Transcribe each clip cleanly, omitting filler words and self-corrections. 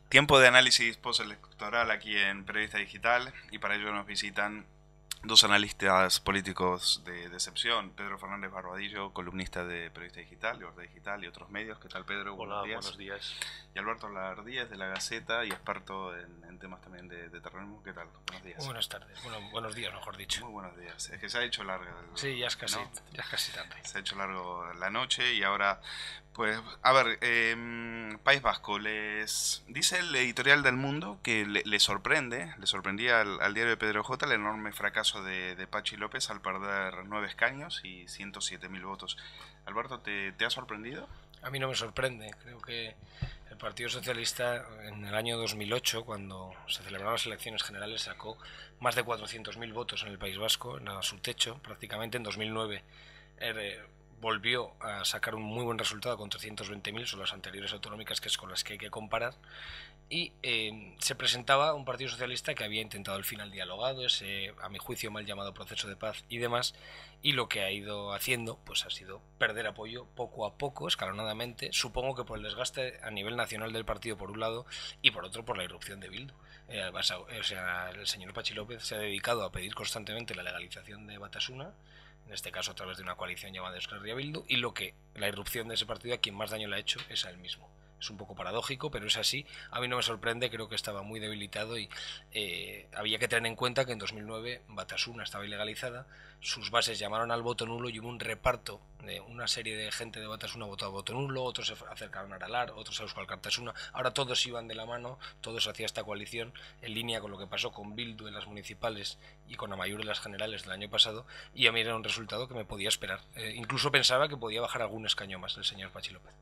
Tiempo de análisis postelectoral aquí en Periodista Digital y para ello nos visitan dos analistas políticos de excepción, Pedro Fernández Barbadillo, columnista de Periodista Digital, Libertad Digital y otros medios. ¿Qué tal, Pedro? Buenos Hola, días. buenos días. Y Alberto Lardíez de La Gaceta y experto en temas también de terrorismo. ¿Qué tal? Buenos días. Buenas tardes, bueno, buenos días, mejor dicho. Muy buenos días. Es que se ha hecho largo, Sí, ¿no? ya es casi tarde. Se ha hecho largo la noche y ahora, pues, a ver, País Vasco, les dice el editorial del Mundo que le sorprende, le sorprendía al diario de Pedro J el enorme fracaso de Pachi López al perder 9 escaños y 107.000 votos. Alberto, ¿te ha sorprendido? A mí no me sorprende, creo que el Partido Socialista en el año 2008, cuando se celebraron las elecciones generales, sacó más de 400.000 votos en el País Vasco, a su techo, prácticamente en 2009. Volvió a sacar un muy buen resultado con 320.000, son las anteriores autonómicas, que es con las que hay que comparar, y se presentaba un Partido Socialista que había intentado al final dialogado, ese a mi juicio mal llamado proceso de paz y demás, y lo que ha ido haciendo pues ha sido perder apoyo poco a poco, escalonadamente, supongo que por el desgaste a nivel nacional del partido por un lado y por otro por la irrupción de Bildu. O sea, el señor Pachi López se ha dedicado a pedir constantemente la legalización de Batasuna, en este caso a través de una coalición llamada Euskal Herria Bildu, y la irrupción de ese partido a quien más daño le ha hecho es a él mismo. Es un poco paradójico, pero es así. A mí no me sorprende, creo que estaba muy debilitado y había que tener en cuenta que en 2009 Batasuna estaba ilegalizada, sus bases llamaron al voto nulo y hubo un reparto de una serie de gente de Batasuna votó a voto nulo, otros se acercaron a Aralar, otros a Euskal Cartasuna, ahora todos iban de la mano, todos hacia esta coalición, en línea con lo que pasó con Bildu en las municipales y con Amaiur en las generales del año pasado, y a mí era un resultado que me podía esperar. Incluso pensaba que podía bajar algún escaño más el señor Pachi López.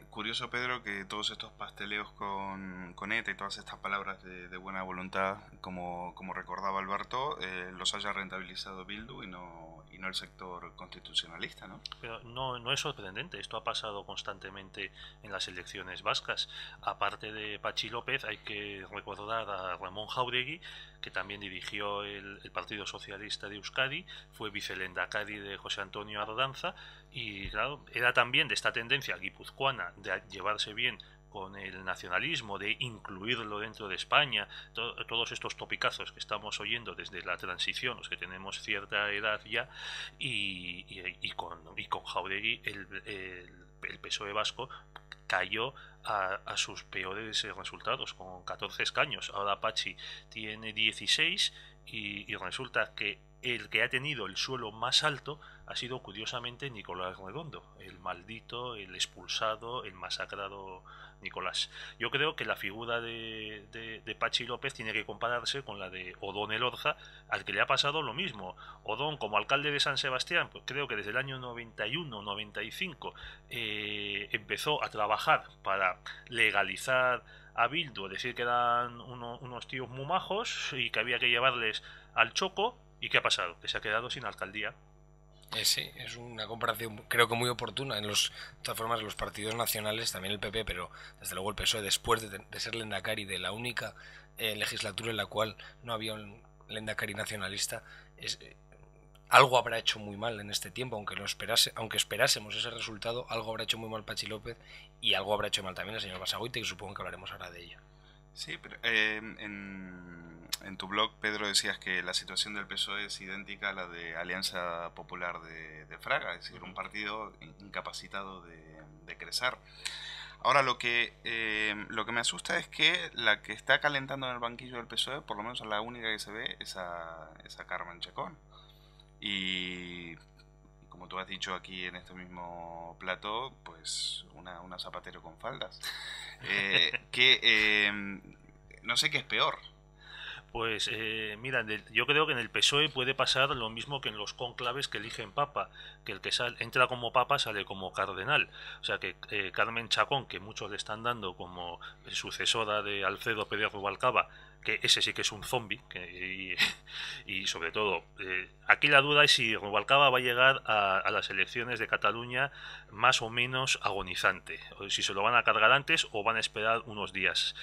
Curioso, Pedro, que todos estos pasteleos con ETA y todas estas palabras de buena voluntad, como recordaba Alberto, los haya rentabilizado Bildu y no el sector constitucionalista, ¿no? Pero no es sorprendente, esto ha pasado constantemente en las elecciones vascas. Aparte de Pachi López, hay que recordar a Ramón Jáuregui, que también dirigió el Partido Socialista de Euskadi, fue vicelendakari de José Antonio Ardanza, y claro, era también de esta tendencia guipuzcoana de llevarse bien con el nacionalismo, de incluirlo dentro de España, todos estos topicazos que estamos oyendo desde la transición, los que tenemos cierta edad ya, y con Jáuregui el PSOE vasco cayó a sus peores resultados, con 14 escaños. Ahora Pachi tiene 16 y resulta que el que ha tenido el suelo más alto ha sido curiosamente Nicolás Redondo, el maldito, el expulsado, el masacrado Nicolás. Yo creo que la figura de Pachi López tiene que compararse con la de Odón Elorza, al que le ha pasado lo mismo. Odón, como alcalde de San Sebastián, pues creo que desde el año 91-95 empezó a trabajar para legalizar a Bildu, decir que eran unos tíos muy majos y que había que llevarles al choco. ¿Y qué ha pasado? Que se ha quedado sin alcaldía. Sí, es una comparación creo que muy oportuna. De todas formas, los partidos nacionales, también el PP, pero desde luego el PSOE, después de ser Lendakari de la única legislatura en la cual no había un Lendakari nacionalista, algo habrá hecho muy mal en este tiempo, aunque esperásemos ese resultado, algo habrá hecho muy mal Pachi López y algo habrá hecho mal también el señor Basagoite, que supongo que hablaremos ahora de ello. Sí, pero en tu blog, Pedro, decías que la situación del PSOE es idéntica a la de Alianza Popular de Fraga, es decir, un partido incapacitado de crecer. Ahora lo que me asusta es que la que está calentando en el banquillo del PSOE, por lo menos la única que se ve, es a Carmen Chacón. Y como tú has dicho aquí en este mismo plató, pues una zapatero con faldas. Que no sé qué es peor. Pues mira, yo creo que en el PSOE puede pasar lo mismo que en los cónclaves que eligen papa, que el que entra como papa sale como cardenal. O sea que Carmen Chacón, que muchos le están dando como sucesora de Alfredo Pérez Rubalcaba, que ese sí que es un zombie, y sobre todo, aquí la duda es si Rubalcaba va a llegar a las elecciones de Cataluña más o menos agonizante, o si se lo van a cargar antes o van a esperar unos días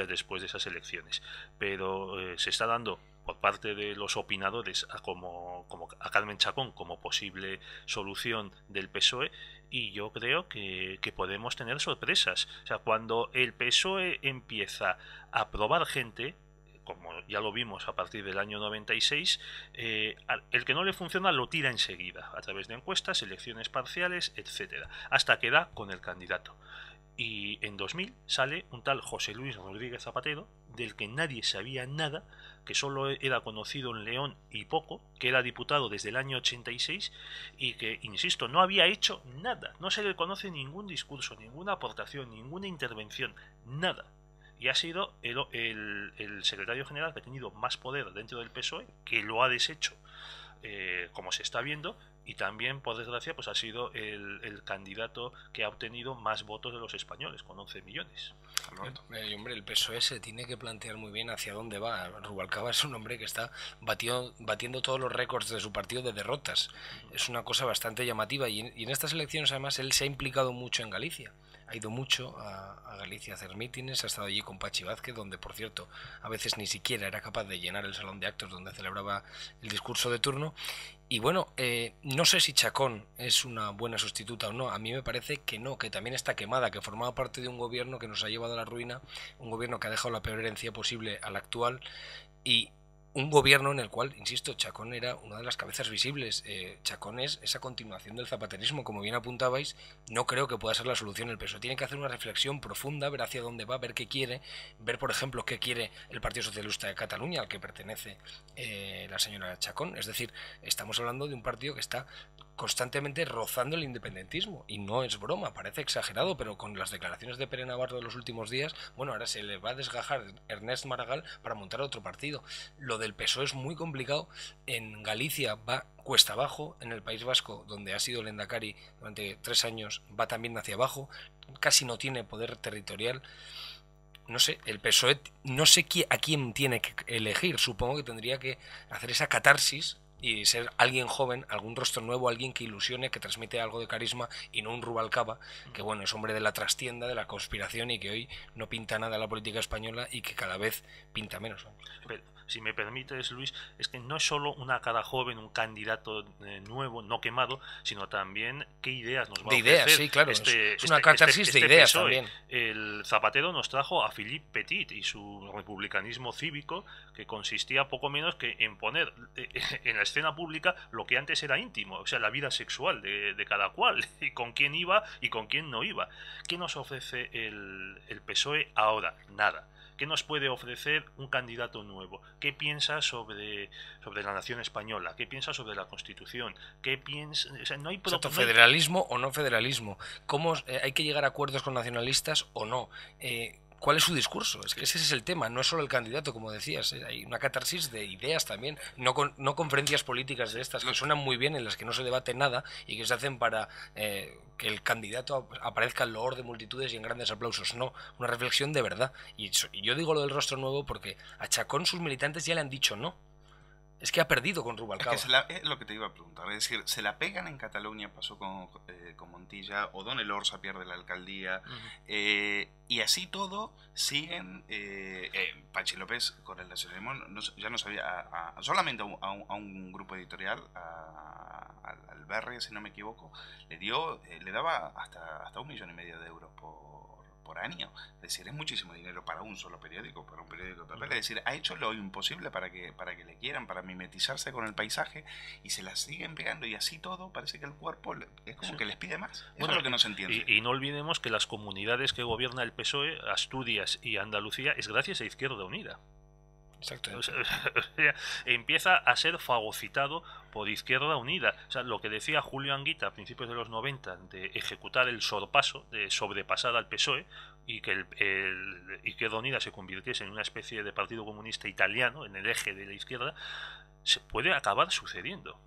después de esas elecciones. Pero se está dando por parte de los opinadores como a Carmen Chacón como posible solución del PSOE, y yo creo que podemos tener sorpresas. O sea, cuando el PSOE empieza a aprobar gente, como ya lo vimos a partir del año 96, el que no le funciona lo tira enseguida, a través de encuestas, elecciones parciales, etcétera, hasta que da con el candidato. Y en 2000 sale un tal José Luis Rodríguez Zapatero, del que nadie sabía nada, que solo era conocido en León y poco, que era diputado desde el año 86 y que, insisto, no había hecho nada. No se le conoce ningún discurso, ninguna aportación, ninguna intervención, nada. Y ha sido el secretario general que ha tenido más poder dentro del PSOE, que lo ha deshecho, como se está viendo, y también, por desgracia, pues ha sido el candidato que ha obtenido más votos de los españoles, con 11 millones. Hombre, el PSOE se tiene que plantear muy bien hacia dónde va. Rubalcaba es un hombre que está batiendo todos los récords de su partido de derrotas. Es una cosa bastante llamativa, y en estas elecciones además él se ha implicado mucho en Galicia. Ha ido mucho a Galicia a hacer mítines, ha estado allí con Pachi Vázquez, donde, por cierto, a veces ni siquiera era capaz de llenar el salón de actos donde celebraba el discurso de turno. Y bueno, no sé si Chacón es una buena sustituta o no. A mí me parece que no, que también está quemada, que formaba parte de un gobierno que nos ha llevado a la ruina, un gobierno que ha dejado la peor herencia posible al actual, y un gobierno en el cual, insisto, Chacón era una de las cabezas visibles. Chacón es esa continuación del zapaterismo, como bien apuntabais. No creo que pueda ser la solución el PSOE. Tiene que hacer una reflexión profunda, ver hacia dónde va, ver qué quiere, ver, por ejemplo, qué quiere el Partido Socialista de Cataluña, al que pertenece la señora Chacón. Es decir, estamos hablando de un partido que está constantemente rozando el independentismo, y no es broma, parece exagerado, pero con las declaraciones de Pere Navarro de los últimos días, bueno, ahora se le va a desgajar Ernest Maragall para montar otro partido. Lo del PSOE es muy complicado. En Galicia va cuesta abajo, en el País Vasco, donde ha sido el Endacari durante 3 años, va también hacia abajo, casi no tiene poder territorial. No sé, el PSOE, no sé a quién tiene que elegir. Supongo que tendría que hacer esa catarsis y ser alguien joven, algún rostro nuevo, alguien que ilusione, que transmite algo de carisma, y no un Rubalcaba, que bueno, es hombre de la trastienda, de la conspiración, y que hoy no pinta nada en la política española y que cada vez pinta menos. Pero, si me permites, Luis, es que no es solo una cara joven, un candidato nuevo, no quemado, sino también qué ideas nos va a ofrecer. De ideas, sí, claro, es una catarsis de ideas PSOE. También. El Zapatero nos trajo a Philippe Petit y su republicanismo cívico, que consistía poco menos que en poner en la escena pública lo que antes era íntimo, o sea, la vida sexual de cada cual, y con quién iba y con quién no iba. ¿Qué nos ofrece el PSOE ahora? Nada. ¿Qué nos puede ofrecer un candidato nuevo? ¿Qué piensa sobre la nación española? ¿Qué piensa sobre la Constitución? ¿Qué piensa? O sea, no hay federalismo o no federalismo. ¿Cómo hay que llegar a acuerdos con nacionalistas o no? ¿Cuál es su discurso? Es que ese es el tema, no es solo el candidato, como decías, hay una catarsis de ideas también, no conferencias políticas de estas que suenan muy bien, en las que no se debate nada y que se hacen para que el candidato aparezca en loor de multitudes y en grandes aplausos. No, una reflexión de verdad. Y yo digo lo del rostro nuevo porque a Chacón sus militantes ya le han dicho no. Es que ha perdido con Rubalcaba. Es lo que te iba a preguntar. Es decir, se la pegan en Cataluña, pasó con Montilla, O'Donnell Elorza pierde la alcaldía, y así todo siguen. Pachi López con el nacionalismo ya no sabía, solamente a un grupo editorial, al Berri, si no me equivoco, le daba hasta 1,5 millones de euros por año. Es decir, es muchísimo dinero para un solo periódico, para un periódico de papel. Es decir, ha hecho lo imposible para que le quieran, para mimetizarse con el paisaje, y se la siguen pegando, y así todo parece que el cuerpo es como que les pide más. Eso es lo que no se entiende. Y no olvidemos que las comunidades que gobierna el PSOE, Asturias y Andalucía, es gracias a Izquierda Unida. Exacto. O sea, empieza a ser fagocitado por Izquierda Unida. O sea, lo que decía Julio Anguita a principios de los 90 de ejecutar el sorpaso, de sobrepasar al PSOE, y que el Izquierda Unida se convirtiese en una especie de partido comunista italiano, en el eje de la izquierda, se puede acabar sucediendo.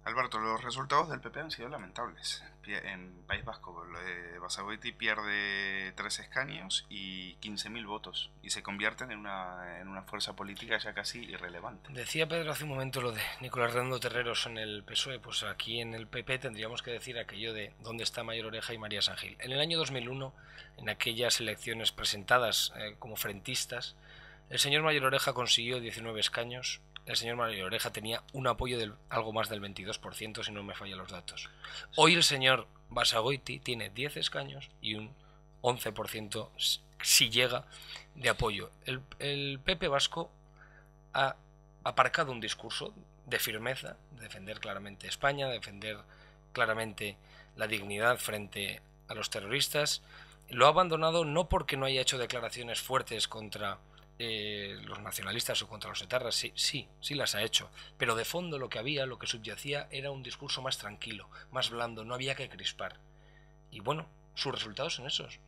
Alberto, los resultados del PP han sido lamentables. En País Vasco, Basagoiti pierde 3 escaños y 15.000 votos, y se convierten en una fuerza política ya casi irrelevante. Decía Pedro hace un momento lo de Nicolás Redondo Terreros en el PSOE, pues aquí en el PP tendríamos que decir aquello de dónde está Mayor Oreja y María San Gil. En el año 2001, en aquellas elecciones presentadas como frentistas, El señor Mayor Oreja consiguió 19 escaños. El señor Mayor Oreja tenía un apoyo del algo más del 22%, si no me fallan los datos. Hoy el señor Basagoiti tiene 10 escaños y un 11%, si llega, de apoyo. El PP vasco ha aparcado un discurso de firmeza, de defender claramente España, de defender claramente la dignidad frente a los terroristas. Lo ha abandonado no porque no haya hecho declaraciones fuertes contra los nacionalistas o contra los etarras, sí las ha hecho, pero de fondo lo que subyacía era un discurso más tranquilo, más blando, no había que crispar. Y bueno, sus resultados son esos.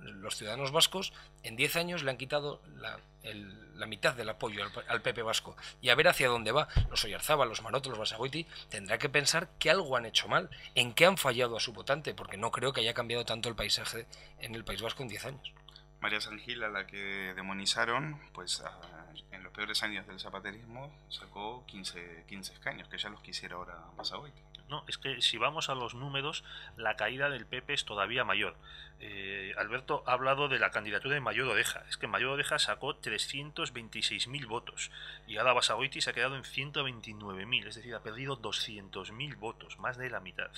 Los ciudadanos vascos, en 10 años le han quitado la mitad del apoyo al PP vasco. Y a ver hacia dónde va. Los Oyarzábal, los Maroto, los Basagoiti, tendrá que pensar que algo han hecho mal, en qué han fallado a su votante, porque no creo que haya cambiado tanto el paisaje en el País Vasco en 10 años. María San Gil, a la que demonizaron, pues en los peores años del zapaterismo sacó 15 escaños, que ya los quisiera ahora Basagoiti. No, es que si vamos a los números, la caída del PP es todavía mayor. Alberto ha hablado de la candidatura de Mayor Oreja. Es que Mayor Oreja sacó 326.000 votos y ahora Basagoiti se ha quedado en 129.000, es decir, ha perdido 200.000 votos, más de la mitad.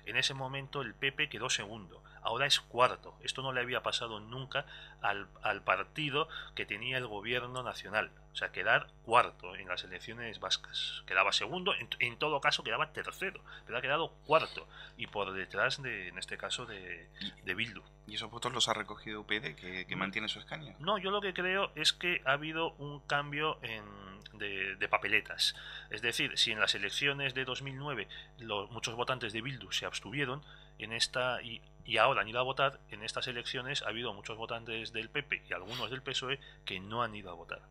En ese momento el PP quedó segundo, ahora es cuarto. Esto no le había pasado nunca al partido que tenía el gobierno nacional. O sea, quedar cuarto en las elecciones vascas. Quedaba segundo, en todo caso quedaba tercero, pero ha quedado cuarto. Y por detrás, en este caso, de Bildu. ¿Y esos votos los ha recogido UPyD, que mantiene su escaño? No, yo lo que creo es que ha habido un cambio de papeletas. Es decir, si en las elecciones de 2009 muchos votantes de Bildu se abstuvieron, y ahora han ido a votar, en estas elecciones ha habido muchos votantes del PP y algunos del PSOE que no han ido a votar.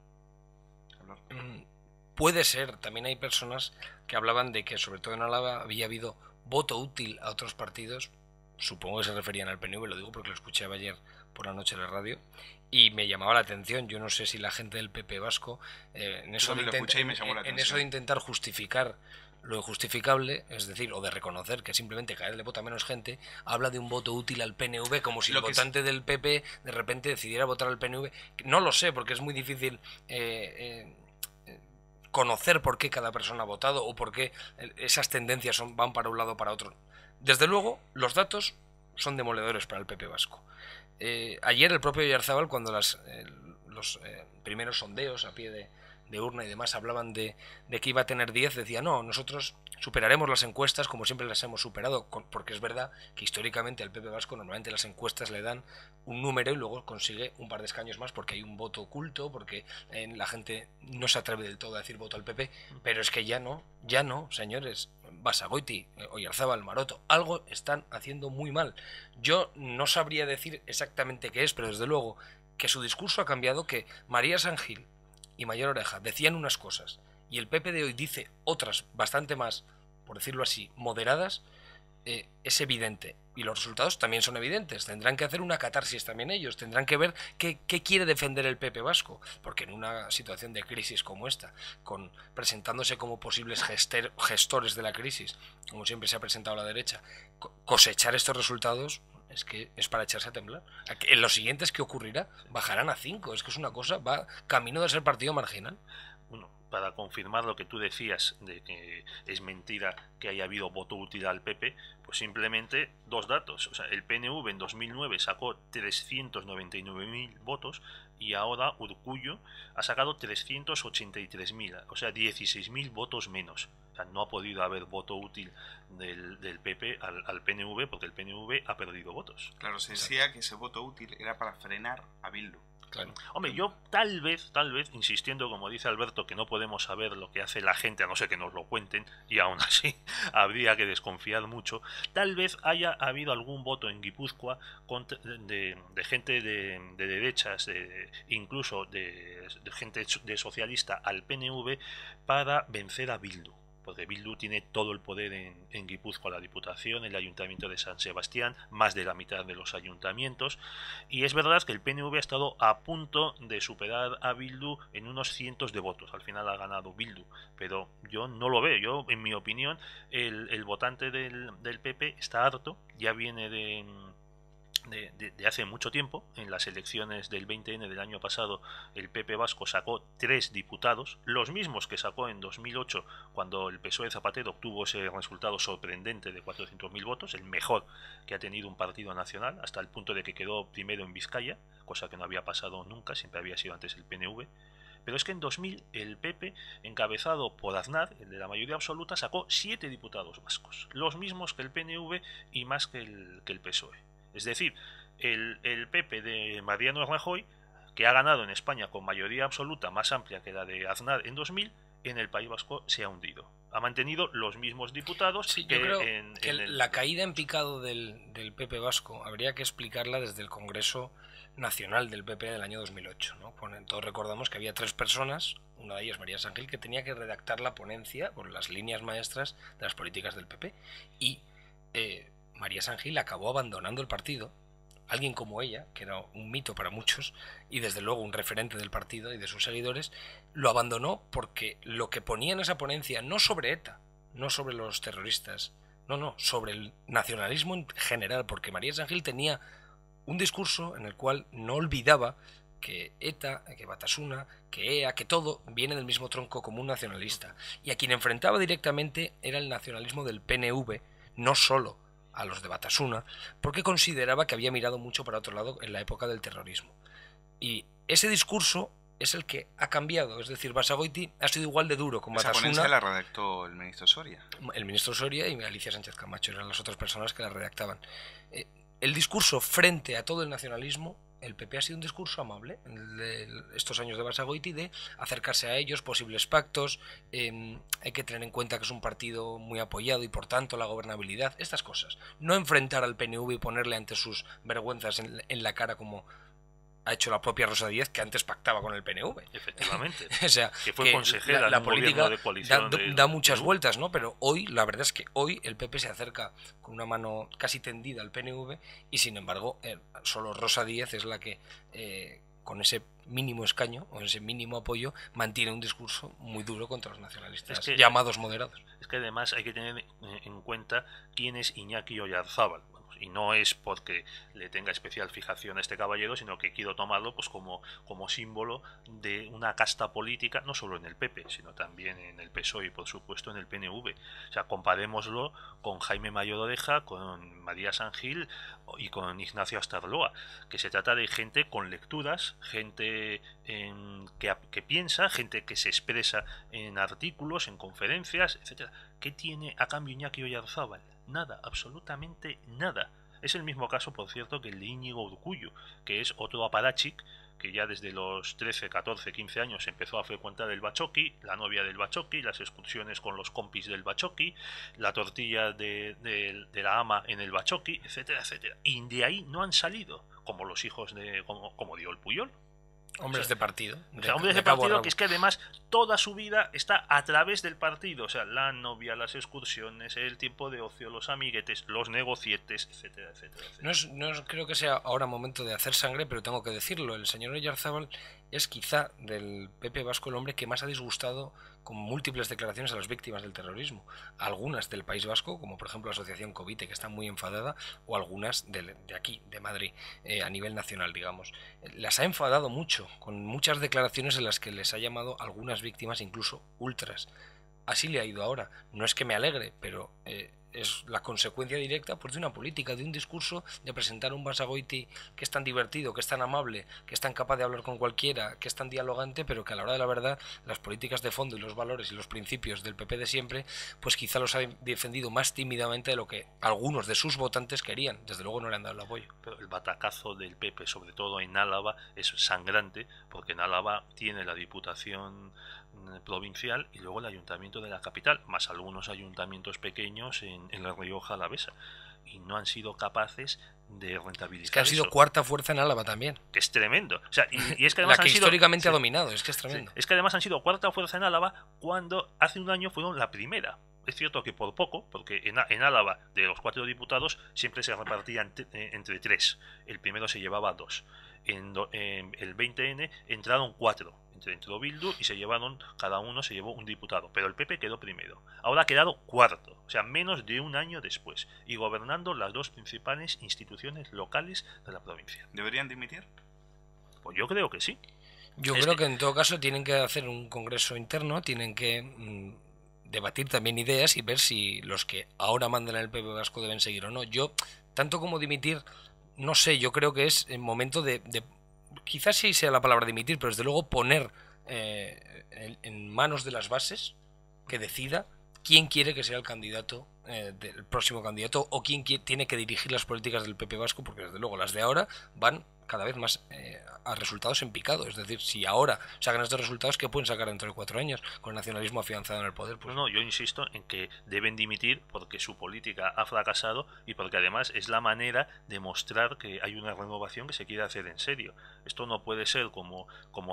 Puede ser, también hay personas que hablaban de que sobre todo en Álava había habido voto útil a otros partidos, supongo que se referían al PNV, lo digo porque lo escuché ayer por la noche en la radio y me llamaba la atención. Yo no sé si la gente del PP vasco en eso de intentar justificar lo injustificable, es decir, o de reconocer que simplemente cada vez le vota menos gente, habla de un voto útil al PNV como si el votante del PP de repente decidiera votar al PNV. No lo sé, porque es muy difícil conocer por qué cada persona ha votado o por qué esas tendencias van para un lado o para otro. Desde luego, los datos son demoledores para el PP vasco. Ayer el propio Oyarzábal, cuando los primeros sondeos a pie de urna y demás hablaban de que iba a tener 10, decía, no, nosotros superaremos las encuestas como siempre las hemos superado, porque es verdad que históricamente al PP vasco normalmente las encuestas le dan un número y luego consigue un par de escaños más porque hay un voto oculto, porque la gente no se atreve del todo a decir voto al PP, pero es que ya no, señores, Basagoiti, Oyarzábal, Maroto, algo están haciendo muy mal. Yo no sabría decir exactamente qué es, pero desde luego que su discurso ha cambiado, que María San Gil y Mayor Oreja decían unas cosas y el PP de hoy dice otras bastante más, por decirlo así, moderadas, es evidente. Y los resultados también son evidentes. Tendrán que hacer una catarsis también ellos. Tendrán que ver qué quiere defender el PP vasco. Porque en una situación de crisis como esta, presentándose como posibles gestores de la crisis, como siempre se ha presentado la derecha, cosechar estos resultados es que es para echarse a temblar. En los siguientes, ¿qué ocurrirá? Bajarán a 5. Es que es una cosa, va camino de ser partido marginal. Bueno, para confirmar lo que tú decías de que es mentira que haya habido voto útil al PP, pues simplemente dos datos. O sea, el PNV en 2009 sacó 399.000 votos y ahora Urkullu ha sacado 383.000, o sea, 16.000 votos menos. O sea, no ha podido haber voto útil del PP al PNV porque el PNV ha perdido votos. Claro, se decía que ese voto útil era para frenar a Bildu. Claro. Hombre, yo tal vez, insistiendo, como dice Alberto, que no podemos saber lo que hace la gente, a no ser que nos lo cuenten, y aún así habría que desconfiar mucho, tal vez haya habido algún voto en Guipúzcoa de gente de derechas, incluso de gente de socialista al PNV, para vencer a Bildu. Porque Bildu tiene todo el poder en Guipúzcoa, la Diputación, el Ayuntamiento de San Sebastián, más de la mitad de los ayuntamientos, y es verdad que el PNV ha estado a punto de superar a Bildu en unos cientos de votos. Al final ha ganado Bildu, pero yo no lo veo. Yo, en mi opinión, el votante del PP está harto, ya viene de hace mucho tiempo. En las elecciones del 20N del año pasado, el PP vasco sacó 3 diputados, los mismos que sacó en 2008 cuando el PSOE Zapatero obtuvo ese resultado sorprendente de 400.000 votos, el mejor que ha tenido un partido nacional, hasta el punto de que quedó primero en Vizcaya, cosa que no había pasado nunca, siempre había sido antes el PNV. Pero es que en 2000 el PP, encabezado por Aznar, el de la mayoría absoluta, sacó 7 diputados vascos, los mismos que el PNV y más que el PSOE. Es decir, el PP de Mariano Rajoy, que ha ganado en España con mayoría absoluta más amplia que la de Aznar en 2000, en el País Vasco se ha hundido. Ha mantenido los mismos diputados. Sí, yo creo que la caída en picado del PP vasco habría que explicarla desde el Congreso Nacional del PP del año 2008, ¿no? Todos recordamos que había 3 personas, una de ellas María Sangil, que tenía que redactar la ponencia con las líneas maestras de las políticas del PP, y María Sangil acabó abandonando el partido. Alguien como ella, que era un mito para muchos y desde luego un referente del partido y de sus seguidores, lo abandonó porque lo que ponía en esa ponencia, no sobre ETA, no sobre los terroristas, no, sobre el nacionalismo en general, porque María Sangil tenía un discurso en el cual no olvidaba que ETA, que Batasuna, que EA, que todo viene del mismo tronco común nacionalista, y a quien enfrentaba directamente era el nacionalismo del PNV, no solo a los de Batasuna, porque consideraba que había mirado mucho para otro lado en la época del terrorismo. Y ese discurso es el que ha cambiado, es decir, Basagoiti ha sido igual de duro con Batasuna. Esa ponencia la redactó el ministro Soria. El ministro Soria y Alicia Sánchez Camacho eran las otras personas que la redactaban. El discurso frente a todo el nacionalismo, el PP ha sido un discurso amable de estos años de Basagoiti, de acercarse a ellos, posibles pactos, hay que tener en cuenta que es un partido muy apoyado y por tanto la gobernabilidad, estas cosas. No enfrentar al PNV y ponerle ante sus vergüenzas en la cara como ha hecho la propia Rosa Díez, que antes pactaba con el PNV. Efectivamente. O sea, que fue consejera la en un política gobierno de coalición da muchas vueltas, ¿no? Pero hoy, la verdad es que hoy el PP se acerca con una mano casi tendida al PNV y sin embargo solo Rosa Díez es la que con ese mínimo escaño o ese mínimo apoyo mantiene un discurso muy duro contra los nacionalistas llamados moderados. Es que además hay que tener en cuenta quién es Iñaki Oyarzábal. Y no es porque le tenga especial fijación a este caballero, sino que quiero tomarlo pues como símbolo de una casta política, no solo en el PP, sino también en el PSOE y por supuesto en el PNV. O sea, comparémoslo con Jaime Mayor Oreja, con María Sangil y con Ignacio Astarloa, que se trata de gente con lecturas, gente que piensa, gente que se expresa en artículos, en conferencias, etcétera. ¿Qué tiene a cambio Iñaki Oyarzábal? Nada, absolutamente nada. Es el mismo caso, por cierto, que el de Íñigo Urkullu, que es otro aparachic que ya desde los 13, 14, 15 años empezó a frecuentar el Bachoqui, la novia del Bachoqui, las excursiones con los compis del Bachoqui, la tortilla de la ama en el Bachoqui, etcétera, etcétera. Y de ahí no han salido, como los hijos de, como dio el Puyol. Hombres de partido. Hombres de partido, que es que además toda su vida está a través del partido. O sea, la novia, las excursiones, el tiempo de ocio, los amiguetes, los negocietes, etcétera, etcétera, etcétera. No creo que sea ahora momento de hacer sangre, pero tengo que decirlo. El señor Oyarzábal es quizá del PP vasco el hombre que más ha disgustado con múltiples declaraciones a las víctimas del terrorismo. Algunas del País Vasco, como por ejemplo la Asociación Covite, que está muy enfadada, o algunas de aquí, de Madrid, a nivel nacional, digamos. Las ha enfadado mucho, con muchas declaraciones en las que les ha llamado a algunas víctimas incluso ultras. Así le ha ido ahora. No es que me alegre, pero es la consecuencia directa pues, de una política, de un discurso, de presentar un Basagoiti que es tan divertido, que es tan amable, que es tan capaz de hablar con cualquiera, que es tan dialogante, pero que a la hora de la verdad las políticas de fondo y los valores y los principios del PP de siempre, pues quizá los ha defendido más tímidamente de lo que algunos de sus votantes querían. Desde luego no le han dado el apoyo. Pero el batacazo del PP, sobre todo en Álava, es sangrante, porque en Álava tiene la Diputación provincial y luego el ayuntamiento de la capital, más algunos ayuntamientos pequeños en la Rioja Alavesa, y no han sido capaces de rentabilizar. Es que han sido cuarta fuerza en Álava también. Que es tremendo. O sea, y es que además la que han históricamente sido, ha dominado, es que es tremendo. Sí, es que además han sido cuarta fuerza en Álava cuando hace un año fueron la primera. Es cierto que por poco, porque en Álava de los 4 diputados siempre se repartían entre 3. El primero se llevaba 2. En el 20N entraron 4. entró Bildu y cada uno se llevó un diputado, pero el PP quedó primero. Ahora ha quedado cuarto, o sea, menos de un año después, y gobernando las dos principales instituciones locales de la provincia. ¿Deberían dimitir? Pues yo creo que sí. Yo creo que en todo caso tienen que hacer un congreso interno, tienen que debatir también ideas y ver si los que ahora mandan en el PP vasco deben seguir o no. Yo, tanto como dimitir, no sé, yo creo que es el momento de quizás sí sea la palabra dimitir, pero desde luego poner en manos de las bases que decida quién quiere que sea el candidato, el próximo candidato, o quién tiene que dirigir las políticas del PP vasco, porque desde luego las de ahora van cada vez más a resultados en picado. Es decir, si ahora sacan estos resultados, ¿qué pueden sacar dentro de 4 años con el nacionalismo afianzado en el poder? Pues no, yo insisto en que deben dimitir porque su política ha fracasado y porque además es la manera de mostrar que hay una renovación que se quiere hacer en serio. Esto no puede ser como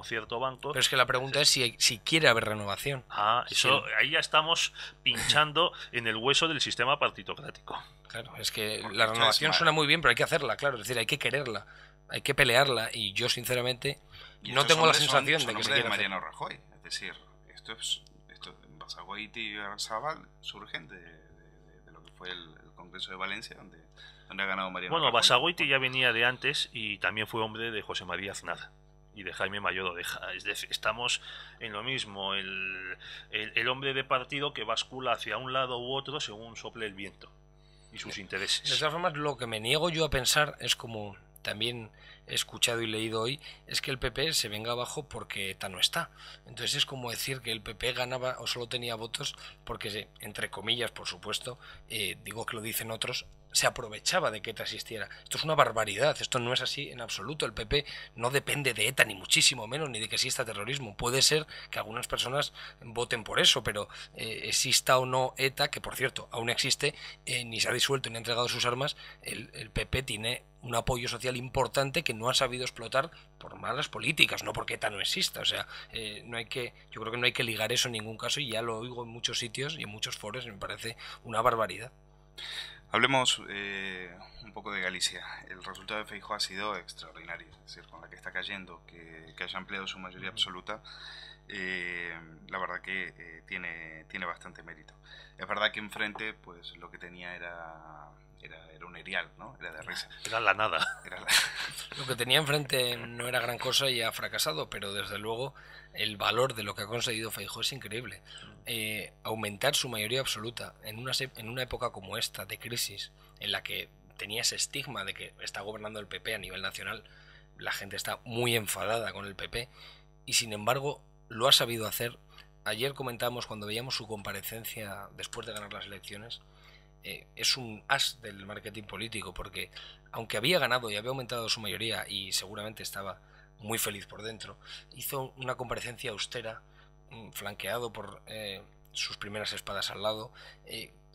cierto banco. Pero es que la pregunta es si quiere haber renovación. Eso, ahí ya estamos pinchando en el hueso del sistema partitocrático. Claro, es que la renovación suena muy bien, pero hay que hacerla, claro, es decir, hay que quererla, hay que pelearla, y yo sinceramente no tengo la sensación de que se quiera Mariano Rajoy, es decir, esto Basagoiti y Arzabal surgen de lo que fue el Congreso de Valencia, donde ha ganado Mariano Rajoy. Bueno, Basagoiti ya venía de antes y también fue hombre de José María Aznar y de Jaime Mayor Oreja. Es decir, estamos en lo mismo, el hombre de partido que bascula hacia un lado u otro según sople el viento y sus intereses. De todas formas, lo que me niego yo a pensar es, como también he escuchado y leído hoy, es que el PP se venga abajo porque ETA no está. Entonces es como decir que el PP ganaba o solo tenía votos porque, entre comillas, por supuesto, digo que lo dicen otros, se aprovechaba de que ETA existiera. Esto es una barbaridad, esto no es así en absoluto. El PP no depende de ETA, ni muchísimo menos, ni de que exista terrorismo. Puede ser que algunas personas voten por eso, pero exista o no ETA, que por cierto aún existe, ni se ha disuelto ni ha entregado sus armas, el PP tiene un apoyo social importante que no ha sabido explotar por malas políticas, no porque ETA no exista. O sea, yo creo que no hay que ligar eso en ningún caso, y ya lo oigo en muchos sitios y en muchos foros, y me parece una barbaridad. Hablemos un poco de Galicia. El resultado de Feijóo ha sido extraordinario, es decir, con la que está cayendo, que haya ampliado su mayoría absoluta, la verdad que tiene bastante mérito. Es verdad que enfrente, pues lo que tenía era un erial, ¿no? Era de risa. Era la nada. Lo que tenía enfrente no era gran cosa y ha fracasado, pero desde luego el valor de lo que ha conseguido Feijóo es increíble. Aumentar su mayoría absoluta en una época como esta, de crisis, en la que tenía ese estigma de que está gobernando el PP a nivel nacional, la gente está muy enfadada con el PP, y sin embargo lo ha sabido hacer. Ayer comentábamos, cuando veíamos su comparecencia después de ganar las elecciones, es un as del marketing político, porque aunque había ganado y había aumentado su mayoría y seguramente estaba muy feliz por dentro, hizo una comparecencia austera, flanqueado por sus primeras espadas al lado,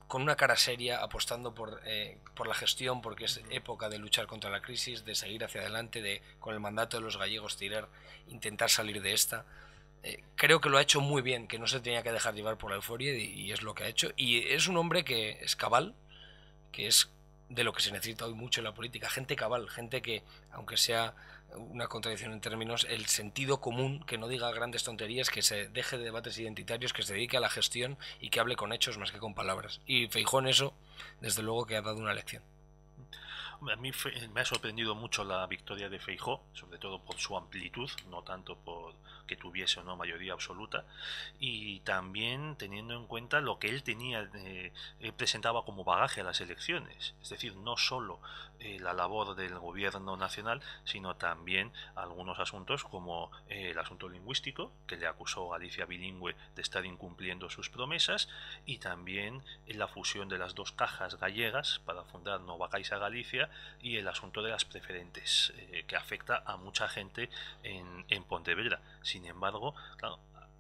con una cara seria, apostando por la gestión, porque es época de luchar contra la crisis, de seguir hacia adelante, con el mandato de los gallegos intentar salir de esta. Creo que lo ha hecho muy bien, que no se tenía que dejar llevar por la euforia, y es lo que ha hecho. Y es un hombre que es cabal, que es de lo que se necesita hoy mucho en la política, gente cabal, gente que, aunque sea una contradicción en términos, el sentido común, que no diga grandes tonterías, que se deje de debates identitarios, que se dedique a la gestión y que hable con hechos más que con palabras. Y Feijóo en eso, desde luego que ha dado una lección. A mí me ha sorprendido mucho la victoria de Feijóo, sobre todo por su amplitud, no tanto por que tuviese o no mayoría absoluta, y también teniendo en cuenta lo que él presentaba como bagaje a las elecciones, es decir, no solo la labor del gobierno nacional, sino también algunos asuntos como el asunto lingüístico, que le acusó Galicia bilingüe de estar incumpliendo sus promesas, y también la fusión de las dos cajas gallegas para fundar Nova Caixa Galicia, y el asunto de las preferentes, que afecta a mucha gente en Pontevedra. Sin embargo, claro,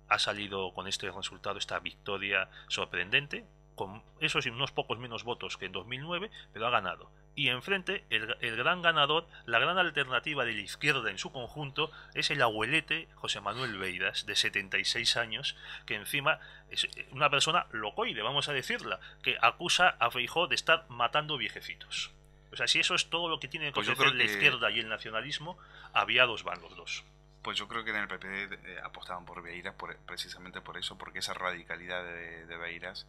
ha salido con este resultado, esta victoria sorprendente, con eso sí, unos pocos menos votos que en 2009, pero ha ganado. Y enfrente, el gran ganador, la gran alternativa de la izquierda en su conjunto, es el abuelete José Manuel Beiras, de 76 años, que encima es una persona locoide, vamos a decirla, que acusa a Feijóo de estar matando viejecitos. O sea, si eso es todo lo que tiene que ofrecer la izquierda y el nacionalismo, aviados van los dos. Pues yo creo que en el PP apostaban por Beiras precisamente por eso, porque esa radicalidad de Beiras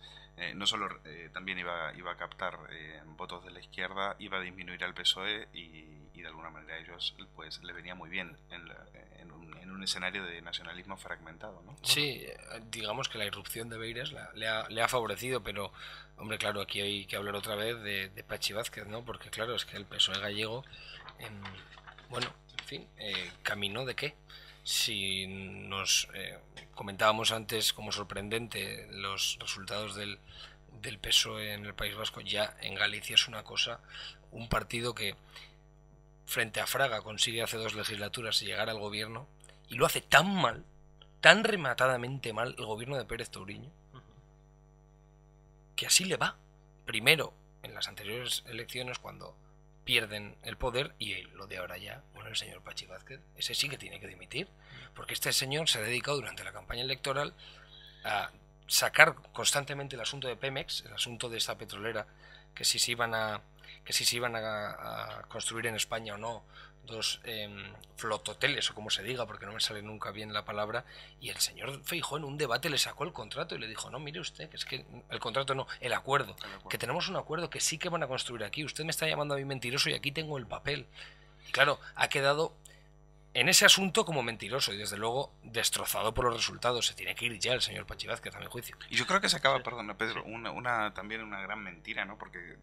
no solo también iba a captar votos de la izquierda, iba a disminuir al PSOE y de alguna manera a ellos pues le venía muy bien en un escenario de nacionalismo fragmentado, ¿no? Sí, digamos que la irrupción de Beiras le ha favorecido, pero hombre, claro, aquí hay que hablar otra vez de Pachi Vázquez, ¿no? Porque claro, es que el PSOE gallego, bueno, en fin, ¿camino de qué? Si nos comentábamos antes como sorprendente los resultados del PSOE en el País Vasco, ya en Galicia es una cosa, un partido que frente a Fraga consigue hace 2 legislaturas llegar al gobierno y lo hace tan mal, tan rematadamente mal el gobierno de Pérez Touriño, que así le va. Primero, en las anteriores elecciones, cuando pierden el poder, y lo de ahora ya, bueno, el señor Pachi Vázquez, ese sí que tiene que dimitir, porque este señor se ha dedicado durante la campaña electoral a sacar constantemente el asunto de Pemex, el asunto de esta petrolera, que si se iban a construir en España o no 2 flototeles, o como se diga, porque no me sale nunca bien la palabra, y el señor Feijóo en un debate le sacó el contrato y le dijo, no, mire usted, que es que el contrato no, el acuerdo, que tenemos un acuerdo que sí que van a construir aquí, usted me está llamando a mí mentiroso y aquí tengo el papel. Y claro, ha quedado en ese asunto como mentiroso y desde luego destrozado por los resultados. Se tiene que ir ya el señor Pachi Vázquez, a mi juicio. Y yo creo que se acaba, perdona Pedro, también una gran mentira, ¿no? Porque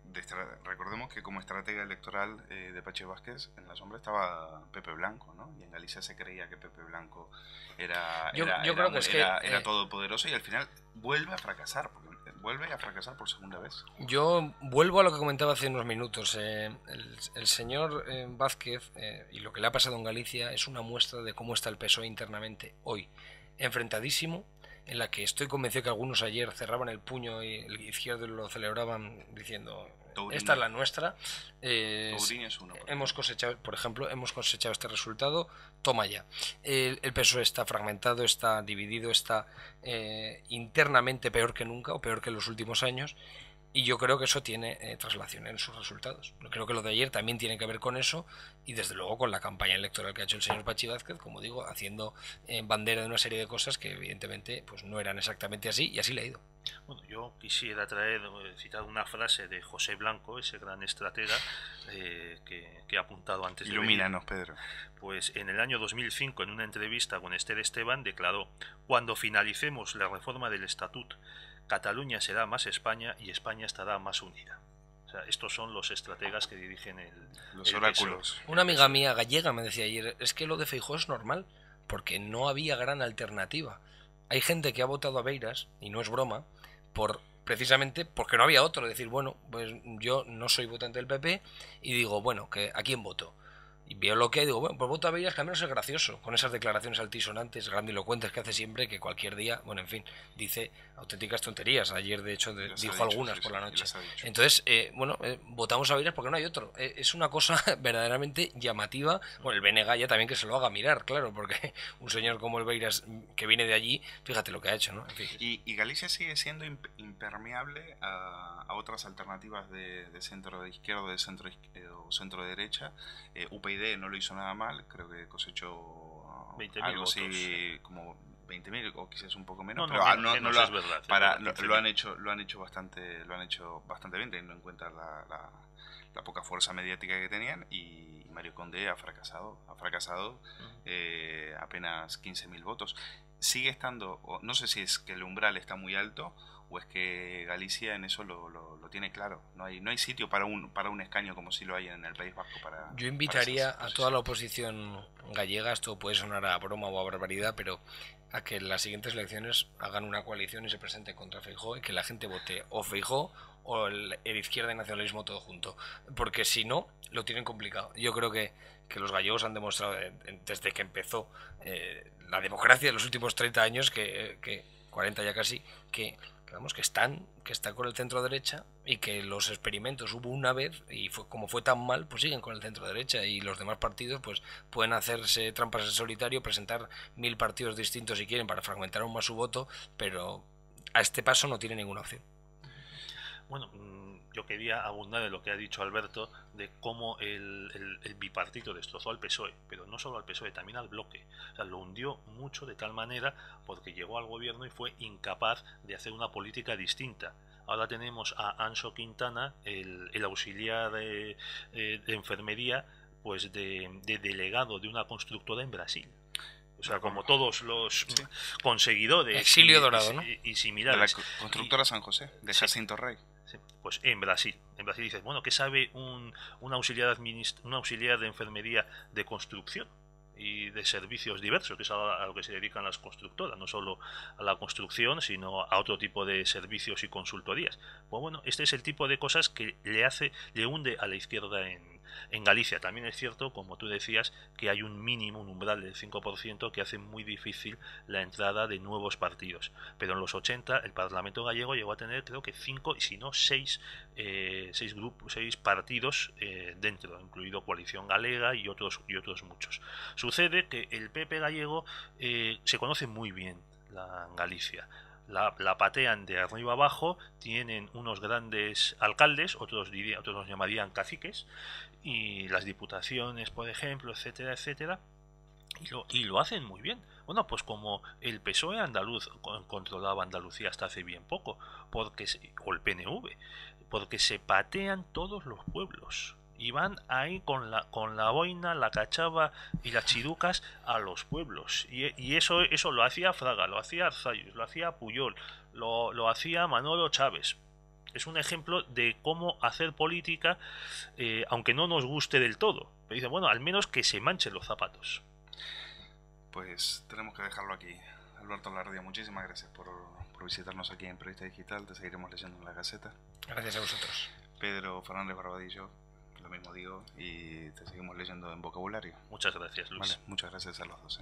recordemos que como estratega electoral de Pachi Vázquez, en la sombra estaba Pepe Blanco, ¿no? Y en Galicia se creía que Pepe Blanco era todopoderoso y al final vuelve a fracasar por segunda vez. Yo vuelvo a lo que comentaba hace unos minutos. El señor Vázquez y lo que le ha pasado en Galicia es una muestra de cómo está el PSOE internamente hoy. Enfrentadísimo, en la que estoy convencido que algunos ayer cerraban el puño y el izquierdo lo celebraban diciendo Touriño. Esta es la nuestra. Touriño es uno. Hemos cosechado este resultado, toma ya. El PSOE está fragmentado, está dividido, está internamente peor que nunca o peor que en los últimos años. Y yo creo que eso tiene traslación en sus resultados. Creo que lo de ayer también tiene que ver con eso y desde luego con la campaña electoral que ha hecho el señor Pachi Vázquez, como digo, haciendo bandera de una serie de cosas que evidentemente pues no eran exactamente así y así le ha ido. Bueno, yo quisiera citar una frase de José Blanco, ese gran estratega que he apuntado antes. Ilumínanos, Pedro. Pues en el año 2005, en una entrevista con Esther Esteban, declaró: cuando finalicemos la reforma del Estatut, Cataluña será más España y España estará más unida. O sea, estos son los estrategas que dirigen los oráculos. Una amiga mía gallega me decía ayer, es que lo de Feijóo es normal, porque no había gran alternativa. Hay gente que ha votado a Beiras, y no es broma, precisamente porque no había otro. Decir, bueno, pues yo no soy votante del PP y digo, bueno, ¿a quién voto? Y veo lo que hay, digo, bueno, pues voto a Beiras, que al menos es gracioso, con esas declaraciones altisonantes, grandilocuentes que hace siempre, que cualquier día, bueno, en fin, dice auténticas tonterías. Ayer, de hecho, dijo algunas por la noche. Entonces, votamos a Beiras porque no hay otro. Es una cosa verdaderamente llamativa. Bueno, el BNG ya también que se lo haga mirar, claro, porque un señor como el Beiras, que viene de allí, fíjate lo que ha hecho, ¿no? En fin. Y Galicia sigue siendo impermeable a otras alternativas de centro de izquierda, de centro derecha. UPyD no lo hizo nada mal, creo que cosechó 20.000 algo votos, así como 20.000 o quizás un poco menos, pero lo han hecho bastante bien, teniendo en cuenta la poca fuerza mediática que tenían, y Mario Condé ha fracasado apenas 15.000 votos. Sigue estando, no sé si es que el umbral está muy alto o es que Galicia en eso lo tiene claro. No hay sitio para un escaño como si lo hay en el País Vasco. Yo invitaría a toda la oposición gallega, esto puede sonar a broma o a barbaridad, pero a que en las siguientes elecciones hagan una coalición y se presenten contra Feijóo y que la gente vote o Feijóo o el izquierda y nacionalismo todo junto, porque si no, lo tienen complicado. Yo creo que los gallegos han demostrado desde que empezó la democracia de los últimos 30 años, que 40 ya casi, que están con el centro derecha y que los experimentos hubo una vez y como fue tan mal, pues siguen con el centro derecha y los demás partidos pues pueden hacerse trampas en solitario, presentar 1000 partidos distintos si quieren para fragmentar aún más su voto, pero a este paso no tiene ninguna opción. Bueno, yo quería abundar en lo que ha dicho Alberto de cómo el bipartito destrozó al PSOE, pero no solo al PSOE, también al bloque. O sea, lo hundió mucho de tal manera porque llegó al gobierno y fue incapaz de hacer una política distinta. Ahora tenemos a Anso Quintana, el auxiliar de enfermería, pues de delegado de una constructora en Brasil. O sea, como todos los conseguidores Exilio dorado, ¿no? y similares. De la constructora San José, de Jacinto Rey. Sí, pues en Brasil. En Brasil dices, bueno, ¿qué sabe un auxiliar de enfermería de construcción y de servicios diversos, que es a lo que se dedican las constructoras, no solo a la construcción, sino a otro tipo de servicios y consultorías? Pues bueno, este es el tipo de cosas que le hunde a la izquierda en Galicia. También es cierto, como tú decías, que hay un mínimo, un umbral del 5% que hace muy difícil la entrada de nuevos partidos. Pero en los 80 el Parlamento gallego llegó a tener, creo que 5, y si no 6 partidos dentro, incluido Coalición Galega y otros muchos. Sucede que el PP gallego se conoce muy bien en Galicia. La patean de arriba abajo, tienen unos grandes alcaldes, otros los llamarían caciques, y las diputaciones, por ejemplo, etcétera, etcétera, y lo hacen muy bien. Bueno, pues como el PSOE andaluz controlaba Andalucía hasta hace bien poco, o el PNV, porque se patean todos los pueblos y van ahí con la boina, la cachava y las chirucas a los pueblos. Y eso lo hacía Fraga, lo hacía Arzayus, lo hacía Puyol, lo hacía Manolo Chávez. Es un ejemplo de cómo hacer política, aunque no nos guste del todo. Pero dice, bueno, al menos que se manchen los zapatos. Pues tenemos que dejarlo aquí. Alberto Lardia, muchísimas gracias por visitarnos aquí en Periodista Digital. Te seguiremos leyendo en la Gaceta. Gracias a vosotros. Pedro Fernández Barbadillo, lo mismo digo, y te seguimos leyendo en Vocabulario. Muchas gracias, Luis. Vale, muchas gracias a los dos.